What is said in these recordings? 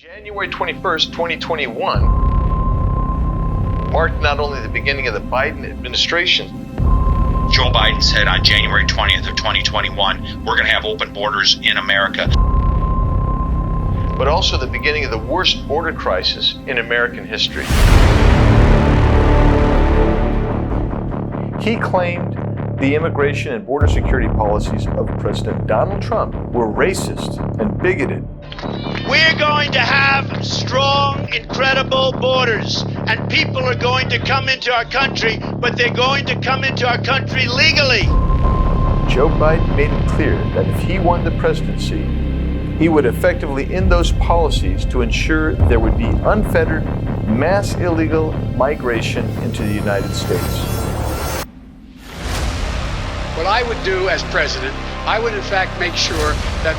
January 21st, 2021 marked not only the beginning of the Biden administration. Joe Biden said on January 20th of 2021, we're going to have open borders in America. But also the beginning of the worst border crisis in American history. He claimed the immigration and border security policies of President Donald Trump were racist and bigoted. We're going to have strong, incredible borders, and people are going to come into our country, but they're going to come into our country legally. Joe Biden made it clear that if he won the presidency, he would effectively end those policies to ensure there would be unfettered, mass illegal migration into the United States. What I would do as president, I would in fact make sure that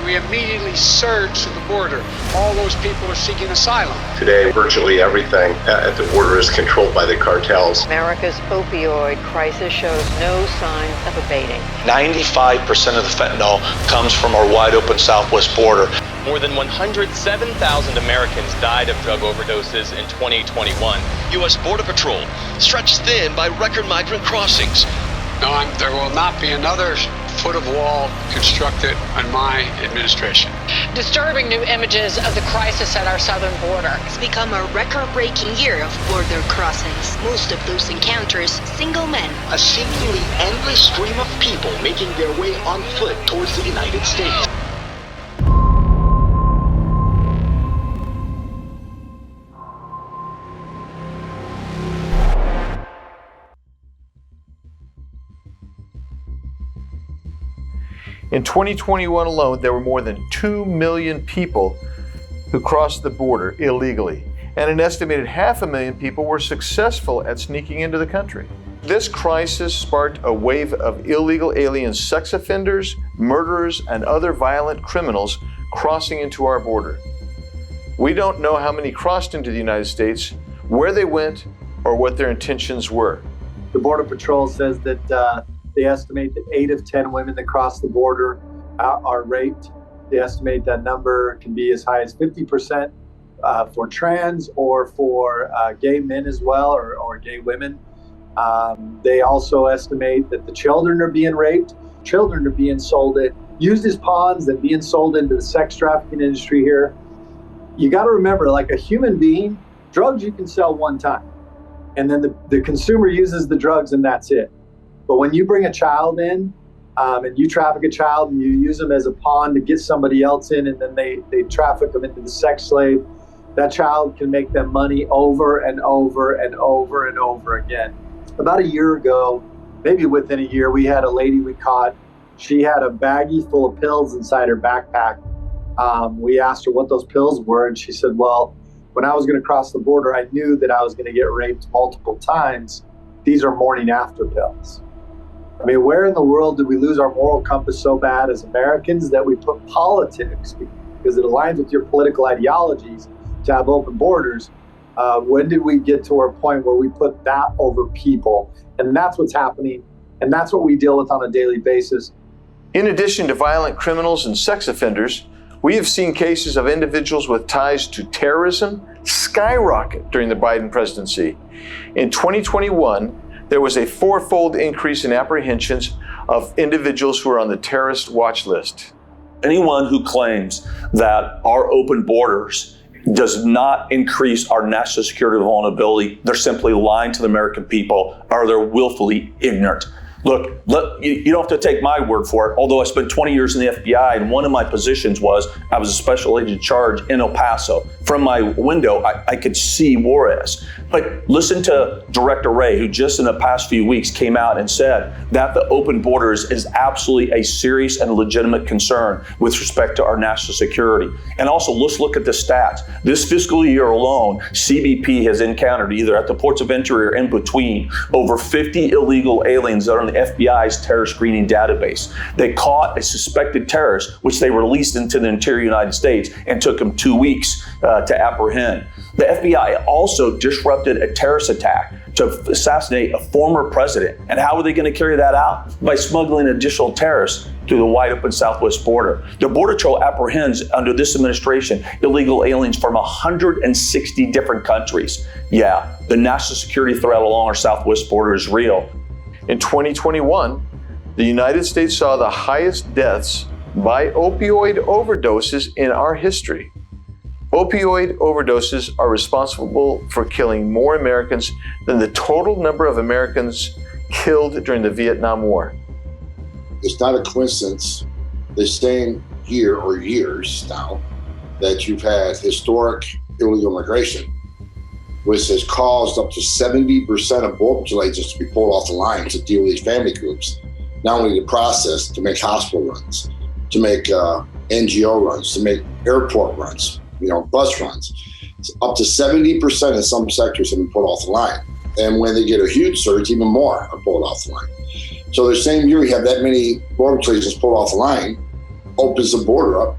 we immediately surge to the border. All those people are seeking asylum. Today, virtually everything at the border is controlled by the cartels. America's opioid crisis shows no signs of abating. 95% of the fentanyl comes from our wide open southwest border. More than 107,000 Americans died of drug overdoses in 2021. U.S. Border Patrol stretched thin by record migrant crossings. No, there will not be another foot of wall constructed on my administration. Disturbing new images of the crisis at our southern border. It's become a record-breaking year of border crossings. Most of those encounters, single men. A seemingly endless stream of people making their way on foot towards the United States. In 2021 alone, there were more than 2 million people who crossed the border illegally, and an estimated 500,000 people were successful at sneaking into the country. This crisis sparked a wave of illegal alien sex offenders, murderers, and other violent criminals crossing into our border. We don't know how many crossed into the United States, where they went, or what their intentions were. The Border Patrol says that they estimate that 8 of 10 women that cross the border are raped. They estimate that number can be as high as 50% for trans or for gay men as well, or gay women. They also estimate that the children are being raped. Children are being used as pawns and being sold into the sex trafficking industry here. You got to remember, like a human being, drugs you can sell one time, and then the consumer uses the drugs and that's it. But when you bring a child in and you traffic a child and you use them as a pawn to get somebody else in, and then they traffic them into the sex slave, that child can make them money over and over and over and over again. About a year ago, maybe within a year, we had a lady we caught. She had a baggie full of pills inside her backpack. We asked her what those pills were, and she said, well, when I was going to cross the border, I knew that I was going to get raped multiple times. These are morning after pills. I mean, where in the world did we lose our moral compass so bad as Americans that we put politics, because it aligns with your political ideologies, to have open borders? When did we get to a point where we put that over people? And that's what's happening, and that's what we deal with on a daily basis. In addition to violent criminals and sex offenders, we have seen cases of individuals with ties to terrorism skyrocket during the Biden presidency. In 2021, there was a 4-fold increase in apprehensions of individuals who are on the terrorist watch list. Anyone who claims that our open borders does not increase our national security vulnerability, they're simply lying to the American people, or they're willfully ignorant. Look, you don't have to take my word for it, although I spent 20 years in the FBI, and one of my positions was I was a special agent in charge in El Paso. From my window, I could see Juarez. But listen to Director Wray, who just in the past few weeks came out and said that the open borders is absolutely a serious and legitimate concern with respect to our national security. And also, let's look at the stats. This fiscal year alone, CBP has encountered, either at the ports of entry or in between, over 50 illegal aliens that are in the FBI's terror screening database. They caught a suspected terrorist, which they released into the interior United States, and took him 2 weeks to apprehend. The FBI also disrupted a terrorist attack to assassinate a former president. And how are they going to carry that out? By smuggling additional terrorists through the wide open southwest border. The Border Patrol apprehends, under this administration, illegal aliens from 160 different countries. Yeah, the national security threat along our southwest border is real. In 2021, the United States saw the highest deaths by opioid overdoses in our history. Opioid overdoses are responsible for killing more Americans than the total number of Americans killed during the Vietnam War. It's not a coincidence the same year or years now that you've had historic illegal immigration, which has caused up to 70% of Border Patrol agents to be pulled off the line to deal with these family groups. Not only to process, to make hospital runs, to make NGO runs, to make airport runs, bus runs. Up to 70% in some sectors have been pulled off the line. And when they get a huge surge, even more are pulled off the line. So the same year you have that many Border Patrol agents pulled off the line, opens the border up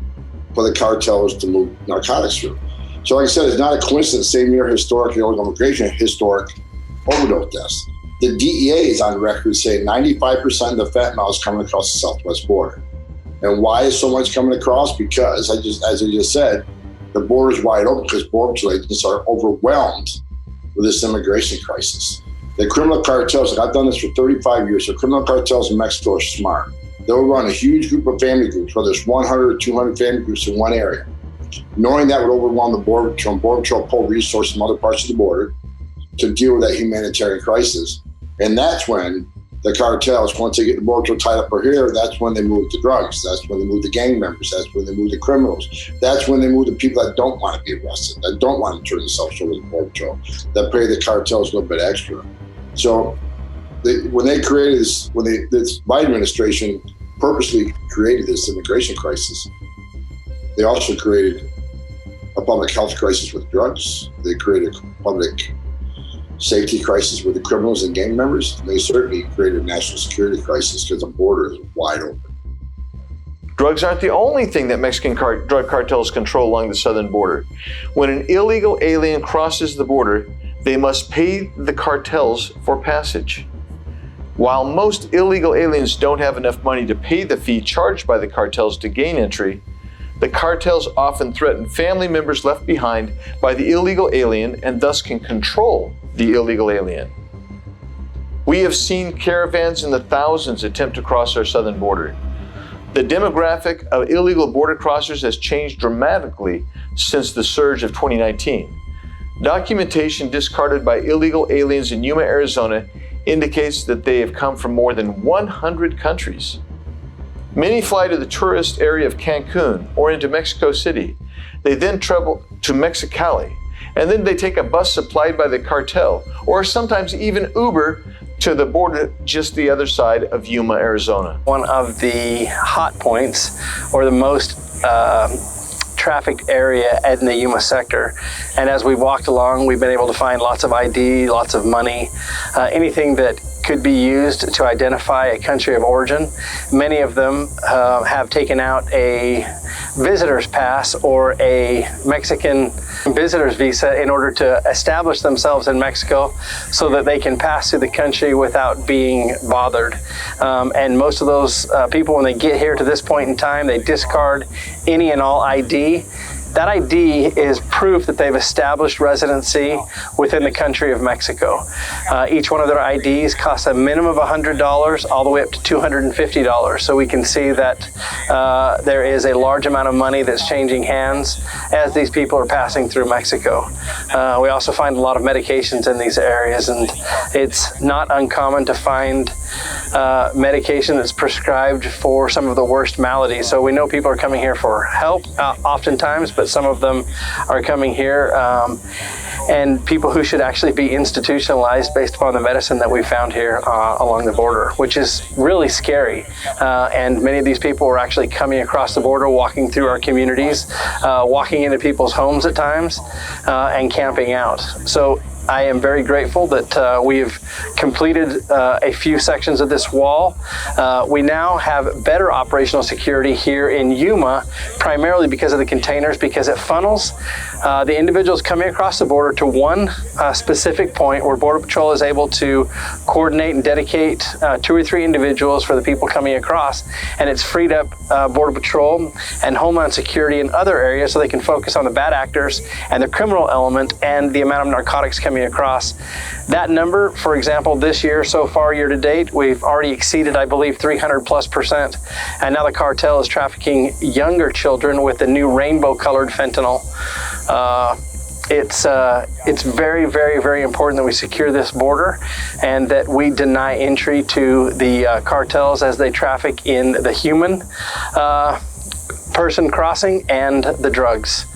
for the cartels to move narcotics through. So like I said, it's not a coincidence, same year historic illegal immigration, historic overdose deaths. The DEA is on record saying 95% of the fentanyl is coming across the southwest border. And why is so much coming across? Because, as I just said, the border is wide open because Border Patrol agents are overwhelmed with this immigration crisis. The criminal cartels, like I've done this for 35 years, the criminal cartels in Mexico are smart. They'll run a huge group of family groups, whether it's 100 or 200 family groups in one area. Knowing that would overwhelm the Border Patrol, and Border Patrol pull resources from other parts of the border to deal with that humanitarian crisis. And that's when the cartels, once they get the Border Patrol tied up over here, that's when they move the drugs. That's when they move the gang members. That's when they move the criminals. That's when they move the people that don't want to be arrested, that don't want to turn themselves over to the Border Patrol, that pay the cartels a little bit extra. So when they created this, this Biden administration purposely created this immigration crisis, they also created a public health crisis with drugs. They created a public safety crisis with the criminals and gang members. And they certainly created a national security crisis because the border is wide open. Drugs aren't the only thing that Mexican drug cartels control along the southern border. When an illegal alien crosses the border, they must pay the cartels for passage. While most illegal aliens don't have enough money to pay the fee charged by the cartels to gain entry, the cartels often threaten family members left behind by the illegal alien and thus can control the illegal alien. We have seen caravans in the thousands attempt to cross our southern border. The demographic of illegal border crossers has changed dramatically since the surge of 2019. Documentation discarded by illegal aliens in Yuma, Arizona indicates that they have come from more than 100 countries. Many fly to the tourist area of Cancun or into Mexico City. They then travel to Mexicali, and then they take a bus supplied by the cartel, or sometimes even Uber to the border just the other side of Yuma, Arizona. One of the hot points, or the most trafficked area in the Yuma sector. And as we've walked along, we've been able to find lots of ID, lots of money, anything that could be used to identify a country of origin. Many of them have taken out a visitor's pass or a Mexican visitor's visa in order to establish themselves in Mexico so that they can pass through the country without being bothered. And most of those people, when they get here to this point in time, they discard any and all ID. That ID is proof that they've established residency within the country of Mexico. Each one of their IDs costs a minimum of $100 all the way up to $250. So we can see that there is a large amount of money that's changing hands as these people are passing through Mexico. We also find a lot of medications in these areas, and it's not uncommon to find medication that's prescribed for some of the worst maladies. So we know people are coming here for help oftentimes, but some of them are coming here and people who should actually be institutionalized based upon the medicine that we found here along the border, which is really scary. And many of these people are actually coming across the border, walking through our communities, walking into people's homes at times, and camping out. So I am very grateful that we have completed a few sections of this wall. We now have better operational security here in Yuma, primarily because of the containers, because it funnels the individuals coming across the border to one specific point where Border Patrol is able to coordinate and dedicate 2 or 3 individuals for the people coming across, and it's freed up Border Patrol and Homeland Security in other areas so they can focus on the bad actors and the criminal element and the amount of narcotics coming across. That number, for example, this year, so far year to date, we've already exceeded, I believe, 300+%. And now the cartel is trafficking younger children with the new rainbow-colored fentanyl. It's very, very, very important that we secure this border and that we deny entry to the cartels as they traffic in the human person crossing and the drugs.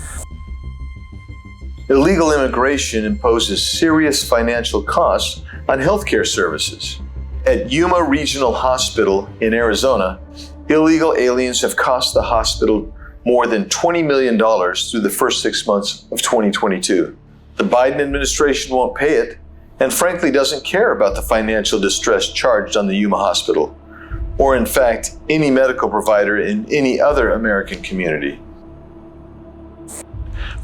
Illegal immigration imposes serious financial costs on healthcare services. At Yuma Regional Hospital in Arizona, illegal aliens have cost the hospital more than $20 million through the first 6 months of 2022. The Biden administration won't pay it, and frankly doesn't care about the financial distress charged on the Yuma Hospital, or in fact, any medical provider in any other American community.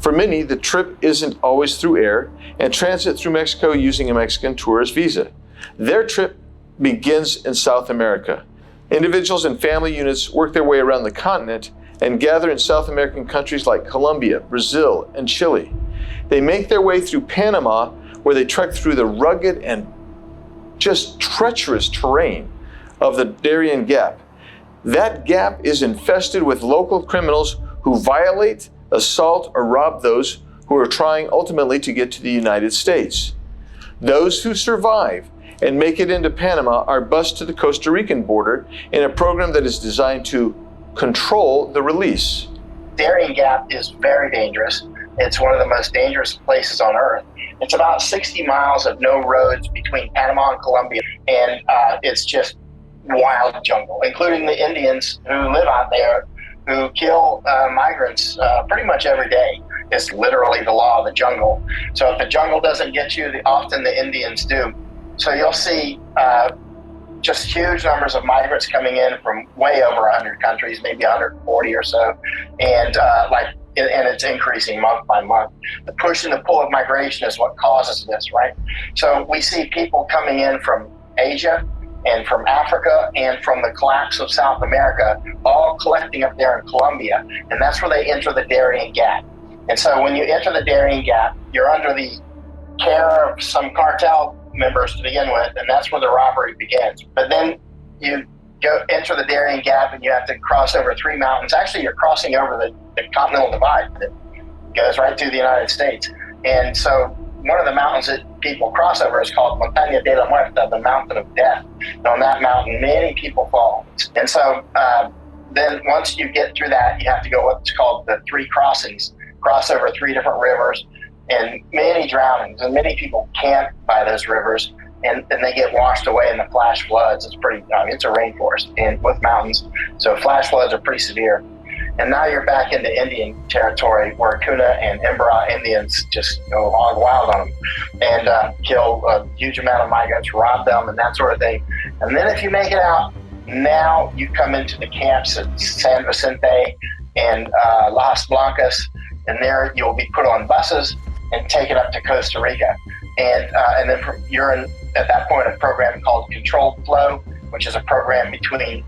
For many, the trip isn't always through air and transit through Mexico using a Mexican tourist visa. Their trip begins in South America. Individuals and family units work their way around the continent and gather in South American countries like Colombia, Brazil, and Chile. They make their way through Panama, where they trek through the rugged and just treacherous terrain of the Darien Gap. That gap is infested with local criminals who violate, assault, or rob those who are trying ultimately to get to the United States. Those who survive and make it into Panama are bused to the Costa Rican border in a program that is designed to control the release. Darien Gap is very dangerous. It's one of the most dangerous places on earth. It's about 60 miles of no roads between Panama and Colombia, and it's just wild jungle, including the Indians who live out there, who kill migrants pretty much every day. It's literally the law of the jungle. So if the jungle doesn't get you, often the Indians do. So you'll see just huge numbers of migrants coming in from way over 100 countries, maybe 140 or so, and it's increasing month by month. The push and the pull of migration is what causes this, right? So we see people coming in from Asia and from Africa and from the collapse of South America, all collecting up there in Colombia, and that's where they enter the Darien Gap. And so when you enter the Darien Gap, you're under the care of some cartel members to begin with, and that's where the robbery begins. But then you enter the Darien Gap and you have to cross over 3 mountains. Actually, you're crossing over the Continental Divide that goes right through the United States. And so one of the mountains that people cross over is called Montaña de la Muerte, the mountain of death. And on that mountain, many people fall. And so then once you get through that, you have to go what's called the 3 crossings, cross over 3 different rivers, and many drownings, and many people camp by those rivers, and they get washed away in the flash floods. It's it's a rainforest and with mountains, so flash floods are pretty severe. And now you're back into Indian territory where Kuna and Embera Indians just go hog wild on them and kill a huge amount of migrants, rob them, and that sort of thing. And then if you make it out, now you come into the camps at San Vicente and Las Blancas, and there you'll be put on buses and taken up to Costa Rica. And then you're in, at that point, a program called Controlled Flow, which is a program between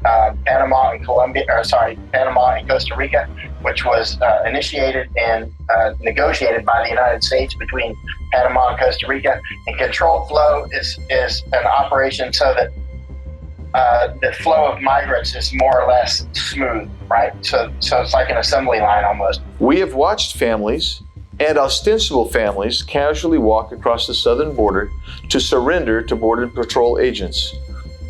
Panama and Costa Rica, which was initiated and negotiated by the United States between Panama and Costa Rica. And Controlled Flow is an operation so that the flow of migrants is more or less smooth, right? So it's like an assembly line almost. We have watched families and ostensible families casually walk across the southern border to surrender to Border Patrol agents.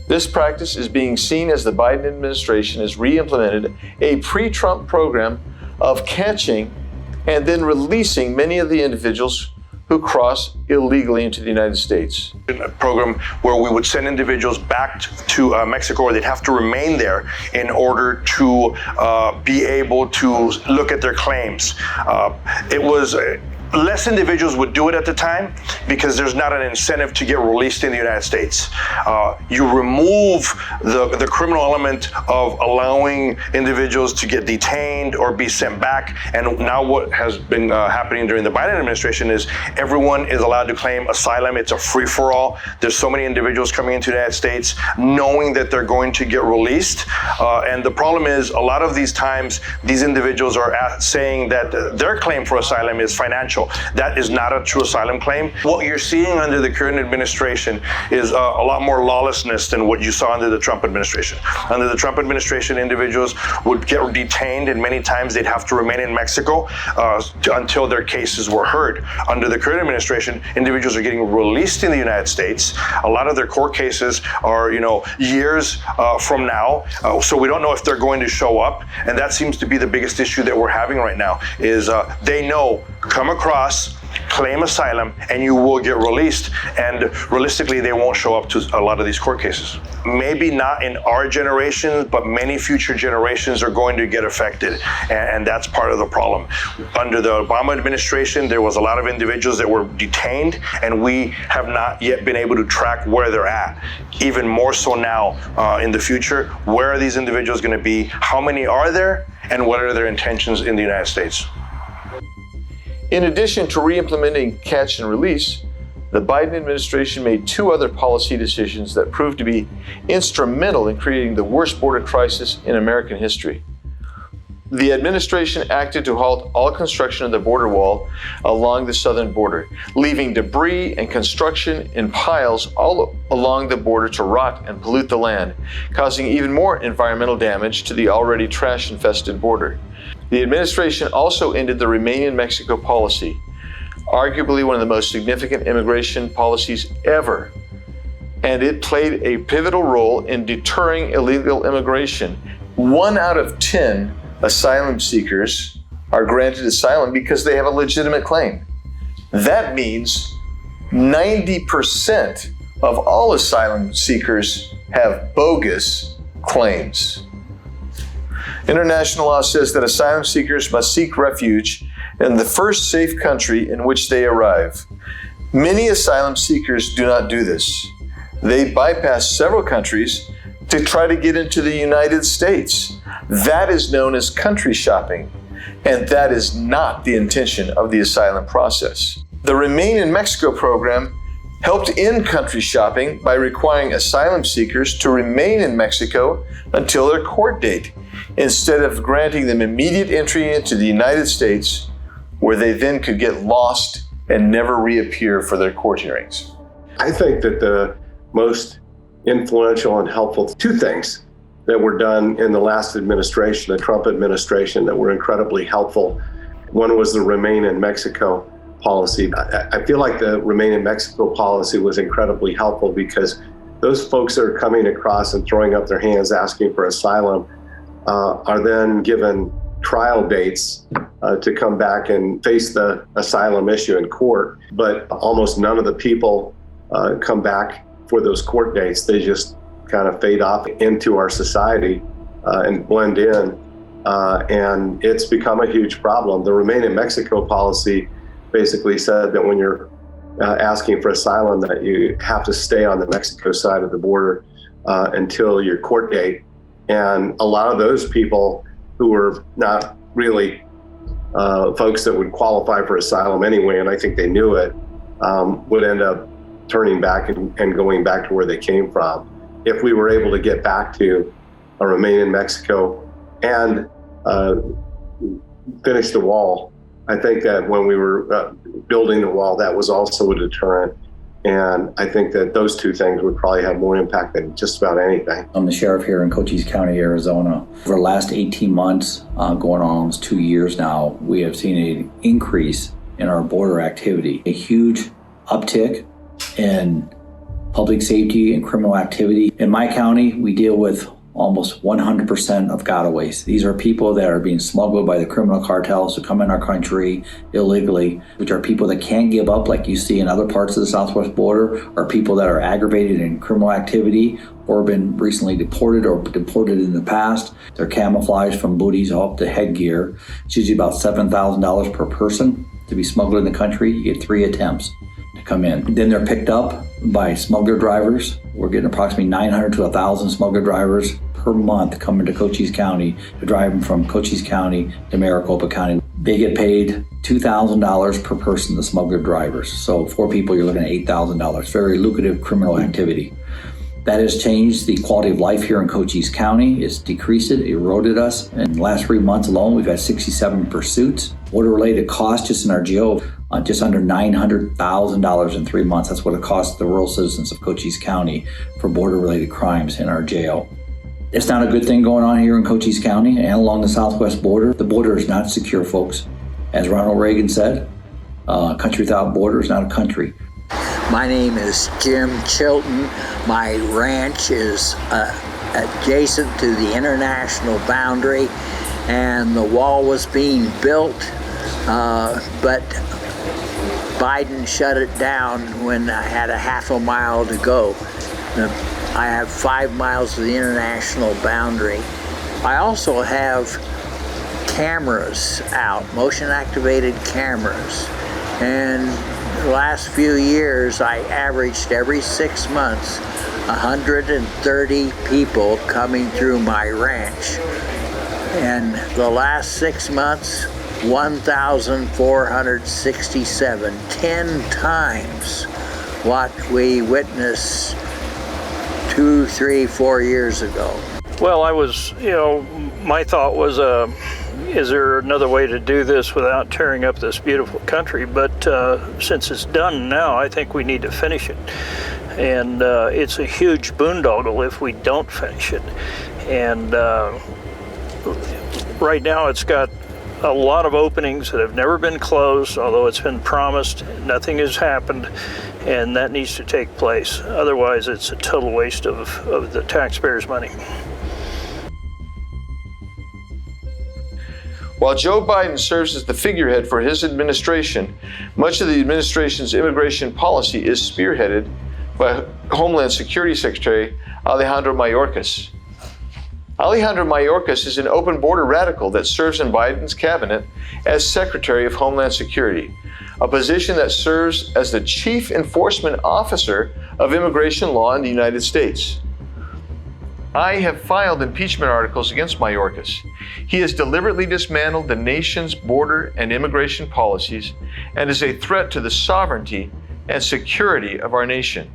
This practice is being seen as the Biden administration has re-implemented a pre-Trump program of catching and then releasing many of the individuals who cross illegally into the United States. A program where we would send individuals back to Mexico, or they'd have to remain there in order to be able to look at their claims. It was less individuals would do it at the time because there's not an incentive to get released in the United States. You remove the criminal element of allowing individuals to get detained or be sent back. And now what has been happening during the Biden administration is everyone is allowed to claim asylum. It's a free-for-all. There's so many individuals coming into the United States knowing that they're going to get released. And the problem is a lot of these times, these individuals are saying that their claim for asylum is financial. That is not a true asylum claim. What you're seeing under the current administration is a lot more lawlessness than what you saw under the Trump administration. Under the Trump administration, individuals would get detained, and many times they'd have to remain in Mexico until their cases were heard. Under the current administration, individuals are getting released in the United States. A lot of their court cases are, years from now, so we don't know if they're going to show up. And that seems to be the biggest issue that we're having right now. Is they know, come across, claim asylum, and you will get released. And realistically, they won't show up to a lot of these court cases. Maybe not in our generation, but many future generations are going to get affected. And that's part of the problem. Under the Obama administration, there was a lot of individuals that were detained, and we have not yet been able to track where they're at. Even more so now in the future, where are these individuals going to be? How many are there? And what are their intentions in the United States? In addition to re-implementing catch and release, the Biden administration made two other policy decisions that proved to be instrumental in creating the worst border crisis in American history. The administration acted to halt all construction of the border wall along the southern border, leaving debris and construction in piles all along the border to rot and pollute the land, causing even more environmental damage to the already trash-infested border. The administration also ended the Remain in Mexico policy, arguably one of the most significant immigration policies ever. And it played a pivotal role in deterring illegal immigration. 1 out of 10 asylum seekers are granted asylum because they have a legitimate claim. That means 90% of all asylum seekers have bogus claims. International law says that asylum seekers must seek refuge in the first safe country in which they arrive. Many asylum seekers do not do this. They bypass several countries to try to get into the United States. That is known as country shopping, and that is not the intention of the asylum process. The Remain in Mexico program helped end country shopping by requiring asylum seekers to remain in Mexico until their court date, instead of granting them immediate entry into the United States, where they then could get lost and never reappear for their court hearings. I think that the most influential and helpful two things that were done in the last administration, the Trump administration, that were incredibly helpful. One was the Remain in Mexico policy. I feel like the Remain in Mexico policy was incredibly helpful because those folks that are coming across and throwing up their hands asking for asylum are then given trial dates to come back and face the asylum issue in court. But almost none of the people come back for those court dates. They just kind of fade off into our society and blend in. And it's become a huge problem. The Remain in Mexico policy basically said that when you're asking for asylum, that you have to stay on the Mexico side of the border until your court date. And a lot of those people who were not really folks that would qualify for asylum anyway, and I think they knew it, would end up turning back and going back to where they came from. If we were able to get back to a Remain in Mexico and finish the wall, I think that when we were building the wall, that was also a deterrent. And I think that those two things would probably have more impact than just about anything. I'm the sheriff here in Cochise County, Arizona. For the last 18 months, going on almost 2 years now, we have seen an increase in our border activity, a huge uptick in public safety and criminal activity. In my county, we deal with almost 100% of gotaways. These are people that are being smuggled by the criminal cartels to come in our country illegally, which are people that can't give up like you see in other parts of the southwest border, or people that are aggravated in criminal activity or been recently deported or deported in the past. They're camouflaged from booties up to headgear. It's usually about $7,000 per person. to be smuggled in the country, you get 3 attempts to come in. Then they're picked up by smuggler drivers. We're getting approximately 900 to 1,000 smuggler drivers per month coming to Cochise County to drive them from Cochise County to Maricopa County. They get paid $2,000 per person, the smuggler drivers. So 4 people, you're looking at $8,000. Very lucrative criminal activity. That has changed the quality of life here in Cochise County. It's decreased it, eroded us. In the last 3 months alone, we've had 67 pursuits. Border-related costs just in our jail, just under $900,000 in 3 months. That's what it costs the rural citizens of Cochise County for border-related crimes in our jail. It's not a good thing going on here in Cochise County and along the southwest border. The border is not secure, folks. As Ronald Reagan said, a country without border is not a country. My name is Jim Chilton. My ranch is adjacent to the international boundary, and the wall was being built, but Biden shut it down when I had a half a mile to go. I have 5 miles of the international boundary. I also have cameras out, motion-activated cameras, and the last few years, I averaged every 6 months 130 people coming through my ranch. And the last 6 months, 1,467, 10 times what we witnessed 2, 3, 4 years ago. Well, my thought was, is there another way to do this without tearing up this beautiful country? But since it's done now, I think we need to finish it. And it's a huge boondoggle if we don't finish it. And right now it's got a lot of openings that have never been closed, although it's been promised. Nothing has happened, and that needs to take place. Otherwise, it's a total waste of the taxpayers' money. While Joe Biden serves as the figurehead for his administration, much of the administration's immigration policy is spearheaded by Homeland Security Secretary Alejandro Mayorkas. Alejandro Mayorkas is an open border radical that serves in Biden's cabinet as Secretary of Homeland Security, a position that serves as the Chief Enforcement Officer of immigration law in the United States. I have filed impeachment articles against Mayorkas. He has deliberately dismantled the nation's border and immigration policies and is a threat to the sovereignty and security of our nation.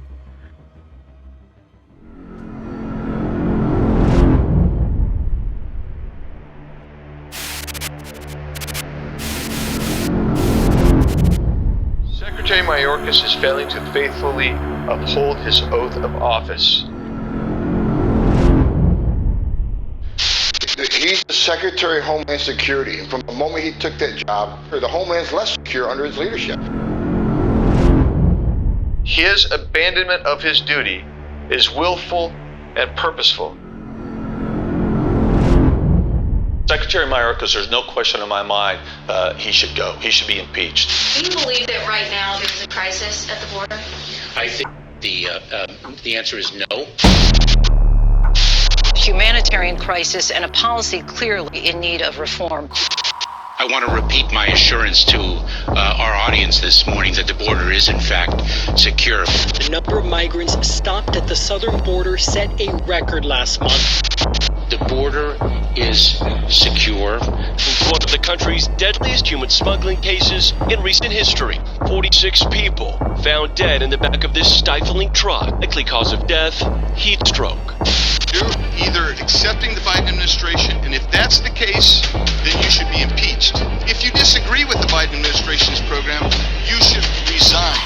Secretary Mayorkas is failing to faithfully uphold his oath of office. He's the Secretary of Homeland Security, and from the moment he took that job, the Homeland's less secure under his leadership. His abandonment of his duty is willful and purposeful. Secretary Mayorkas, there's no question in my mind he should go. He should be impeached. Do you believe that right now there's a crisis at the border? I think the answer is no. Humanitarian crisis and a policy clearly in need of reform. I want to repeat my assurance to our audience this morning that the border is in fact secure. The number of migrants stopped at the southern border set a record last month. The border is secure. One of the country's deadliest human smuggling cases in recent history. 46 people found dead in the back of this stifling truck. Likely cause of death, heat stroke. You're either accepting the Biden administration, and if that's the case, then you should be impeached. If you disagree with the Biden administration's program, you should resign.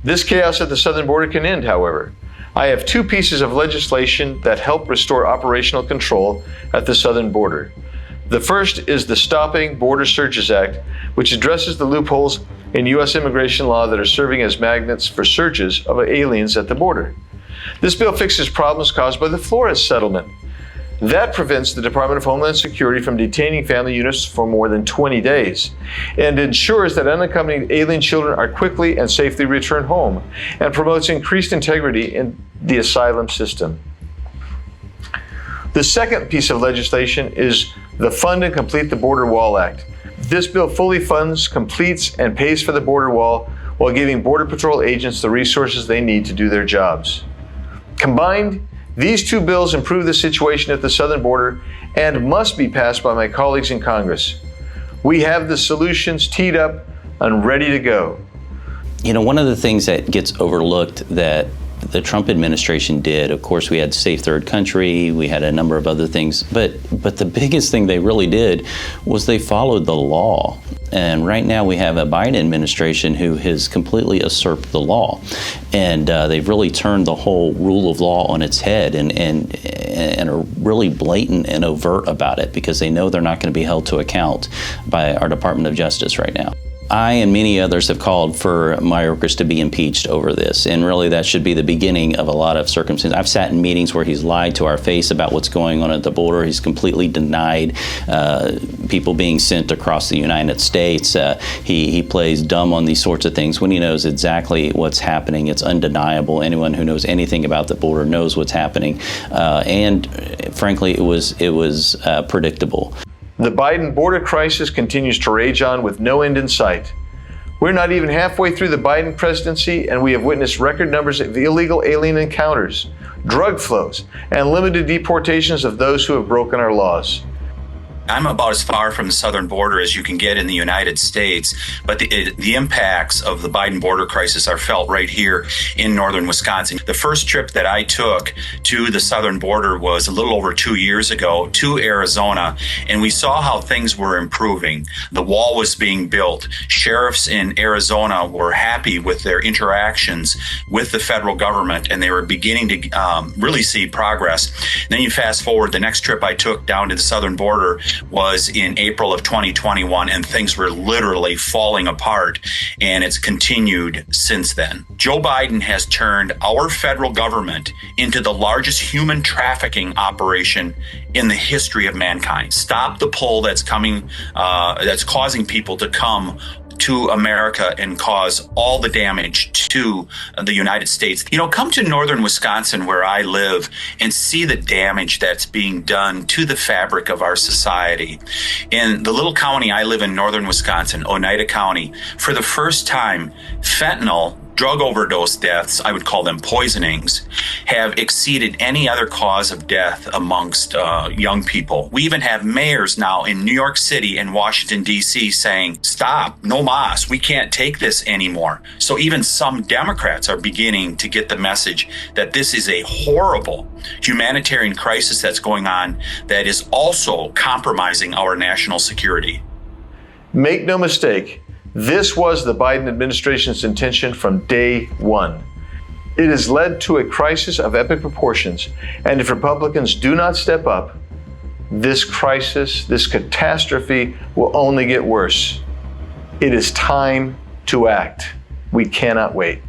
This chaos at the southern border can end, however. I have 2 pieces of legislation that help restore operational control at the southern border. The first is the Stopping Border Searches Act, which addresses the loopholes in U.S. immigration law that are serving as magnets for searches of aliens at the border. This bill fixes problems caused by the Flores settlement. That prevents the Department of Homeland Security from detaining family units for more than 20 days and ensures that unaccompanied alien children are quickly and safely returned home and promotes increased integrity in the asylum system. The second piece of legislation is the Fund and Complete the Border Wall Act. This bill fully funds, completes, and pays for the border wall while giving Border Patrol agents the resources they need to do their jobs. Combined, these two bills improve the situation at the southern border and must be passed by my colleagues in Congress. We have the solutions teed up and ready to go. You know, one of the things that gets overlooked that the Trump administration did, of course, we had Safe Third Country, we had a number of other things, but the biggest thing they really did was they followed the law. And right now we have a Biden administration who has completely usurped the law. And they've really turned the whole rule of law on its head and are really blatant and overt about it because they know they're not going to be held to account by our Department of Justice right now. I and many others have called for Mayorkas to be impeached over this, and really that should be the beginning of a lot of circumstances. I've sat in meetings where he's lied to our face about what's going on at the border. He's completely denied people being sent across the United States. He plays dumb on these sorts of things when he knows exactly what's happening. It's undeniable. Anyone who knows anything about the border knows what's happening, and frankly, it was predictable. The Biden border crisis continues to rage on with no end in sight. We're not even halfway through the Biden presidency, and we have witnessed record numbers of illegal alien encounters, drug flows, and limited deportations of those who have broken our laws. I'm about as far from the southern border as you can get in the United States, but the impacts of the Biden border crisis are felt right here in northern Wisconsin. The first trip that I took to the southern border was a little over 2 years ago to Arizona, and we saw how things were improving. The wall was being built. Sheriffs in Arizona were happy with their interactions with the federal government, and they were beginning to really see progress. And then you fast forward, the next trip I took down to the southern border was in April of 2021, and things were literally falling apart, and it's continued since then. Joe Biden has turned our federal government into the largest human trafficking operation in the history of mankind. Stop the pull that's coming, that's causing people to come to America and cause all the damage to the United States. You know, come to northern Wisconsin where I live and see the damage that's being done to the fabric of our society. In the little county I live in, northern Wisconsin, Oneida County, for the first time, fentanyl drug overdose deaths, I would call them poisonings, have exceeded any other cause of death amongst young people. We even have mayors now in New York City and Washington, D.C. saying, stop, no mas, we can't take this anymore. So even some Democrats are beginning to get the message that this is a horrible humanitarian crisis that's going on that is also compromising our national security. Make no mistake, this was the Biden administration's intention from day one. It has led to a crisis of epic proportions, and if Republicans do not step up, this crisis, this catastrophe will only get worse. It is time to act. We cannot wait.